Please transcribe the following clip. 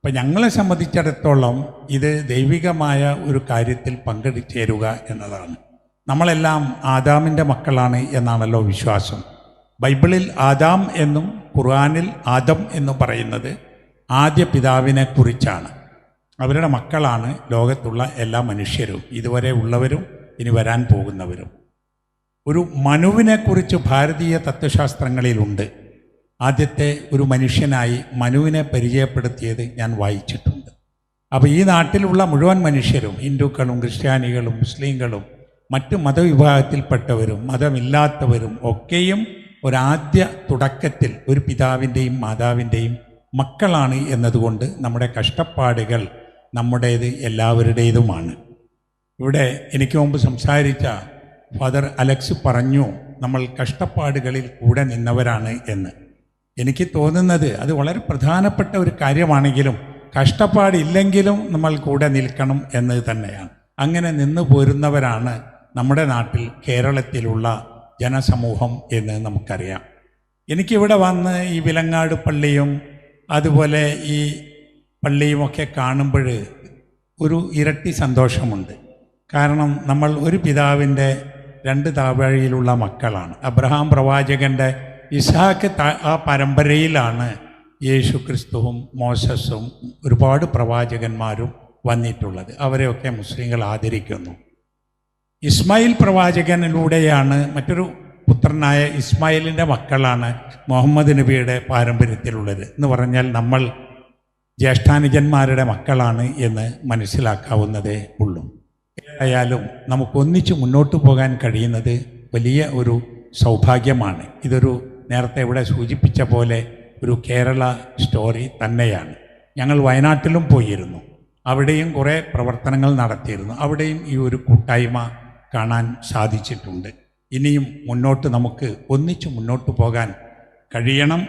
അപ്പം ഞങ്ങളെ സംബന്ധിച്ചിടത്തോളം ഇത് ദൈവികമായ ഒരു കാര്യത്തിൽ പങ്കെടുച്ചേരുക എന്നതാണ്. നമ്മളെല്ലാം ആദാമിൻ്റെ മക്കളാണ് എന്നാണല്ലോ വിശ്വാസം. ബൈബിളിൽ ആദാം എന്നും ഖുർആനിൽ ആദം എന്നും പറയുന്നത് ആദ്യ പിതാവിനെ കുറിച്ചാണ്. അവരുടെ മക്കളാണ് ലോകത്തുള്ള എല്ലാ മനുഷ്യരും, ഇതുവരെ ഉള്ളവരും ഇനി വരാൻ പോകുന്നവരും. ഒരു മനുവിനെക്കുറിച്ച് ഭാരതീയ തത്വശാസ്ത്രങ്ങളിലുണ്ട്. ആദ്യത്തെ ഒരു മനുഷ്യനായി മനുവിനെ പരിചയപ്പെടുത്തിയത് ഞാൻ വായിച്ചിട്ടുണ്ട്. അപ്പോൾ ഈ നാട്ടിലുള്ള മുഴുവൻ മനുഷ്യരും, ഹിന്ദുക്കളും ക്രിസ്ത്യാനികളും മുസ്ലിങ്ങളും മറ്റ് മതവിഭാഗത്തിൽപ്പെട്ടവരും മതമില്ലാത്തവരും ഒക്കെയും ഒരാദ്യ തുടക്കത്തിൽ ഒരു പിതാവിൻ്റെയും മാതാവിൻ്റെയും മക്കളാണ് എന്നതുകൊണ്ട് നമ്മുടെ കഷ്ടപ്പാടുകൾ നമ്മുടേത് എല്ലാവരുടേതുമാണ്. ഇവിടെ എനിക്ക് മുമ്പ് സംസാരിച്ച ഫാദർ അലക്സ് പറഞ്ഞു നമ്മൾ കഷ്ടപ്പാടുകളിൽ കൂടെ നിന്നവരാണ് എന്ന്. എനിക്ക് തോന്നുന്നത് അത് വളരെ പ്രധാനപ്പെട്ട ഒരു കാര്യമാണെങ്കിലും കഷ്ടപ്പാടില്ലെങ്കിലും നമ്മൾ കൂടെ നിൽക്കണം എന്നത് തന്നെയാണ്. അങ്ങനെ നിന്ന് പോരുന്നവരാണ് നമ്മുടെ നാട്ടിൽ കേരളത്തിലുള്ള ജനസമൂഹം എന്ന് നമുക്കറിയാം. എനിക്കിവിടെ വന്ന് ഈ വിലങ്ങാട് പള്ളിയും അതുപോലെ ഈ പള്ളിയുമൊക്കെ കാണുമ്പോൾ ഒരു ഇരട്ടി സന്തോഷമുണ്ട്. കാരണം നമ്മൾ ഒരു പിതാവിൻ്റെ രണ്ട് താവഴിയിലുള്ള മക്കളാണ്. അബ്രഹാം പ്രവാചകൻ്റെ ഇസ്ഹാക്ക് ആ പരമ്പരയിലാണ് യേശു ക്രിസ്തുവും മോശസും ഒരുപാട് പ്രവാചകന്മാരും വന്നിട്ടുള്ളത്. അവരെയൊക്കെ മുസ്ലിങ്ങൾ ആദരിക്കുന്നു. ഇസ്മായിൽ പ്രവാചകനിലൂടെയാണ് മറ്റൊരു പുത്രനായ ഇസ്മായിലിൻ്റെ മക്കളാണ് മുഹമ്മദ് നബിയുടെ പാരമ്പര്യത്തിലുള്ളത് എന്ന് പറഞ്ഞാൽ നമ്മൾ ജ്യേഷ്ഠാനുജന്മാരുടെ മക്കളാണ് എന്ന് മനസ്സിലാക്കാവുന്നതേ ഉള്ളൂ. ഏതായാലും നമുക്കൊന്നിച്ച് മുന്നോട്ട് പോകാൻ കഴിയുന്നത് വലിയ ഒരു സൗഭാഗ്യമാണ്. ഇതൊരു നേരത്തെ ഇവിടെ സൂചിപ്പിച്ച പോലെ ഒരു കേരള സ്റ്റോറി തന്നെയാണ്. ഞങ്ങൾ വയനാട്ടിലും പോയിരുന്നു. അവിടെയും കുറേ പ്രവർത്തനങ്ങൾ നടത്തിയിരുന്നു. അവിടെയും ഈ ഒരു കൂട്ടായ്മ കാണാൻ സാധിച്ചിട്ടുണ്ട്. ഇനിയും മുന്നോട്ട് നമുക്ക് ഒന്നിച്ച് മുന്നോട്ട് പോകാൻ കഴിയണം.